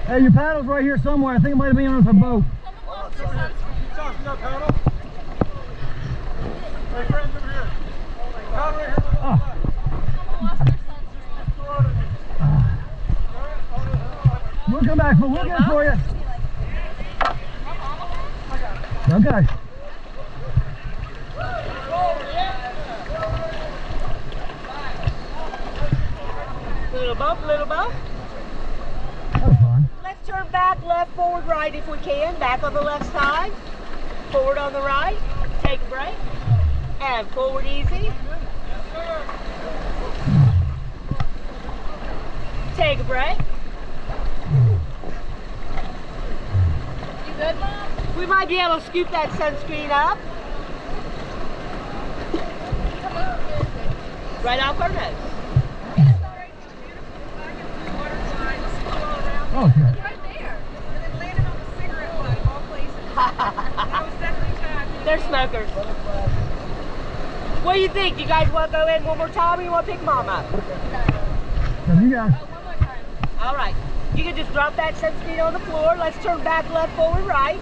Hey, your paddle's right here somewhere. I think it might have been on a boat. Tossing that paddle. Hey, friends over here. Paddle right here. We'll come back, but we'll get it for you. Okay. Little bump, little bump. That was fun. Let's turn back, left, forward, right if we can. Back on the left side. Forward on the right. Take a break. And forward easy. Take a break. You good, Mom? We might be able to scoop that sunscreen up. Right off our nose. Oh, okay. Right there. And then landed on the cigarette butt of all places. That was definitely time. They're smokers. What do you think? You guys want to go in one more time or you want to pick Mom up? So you guys. One more time. All right. You can just drop that sunscreen on the floor. Let's turn back, left, forward, right.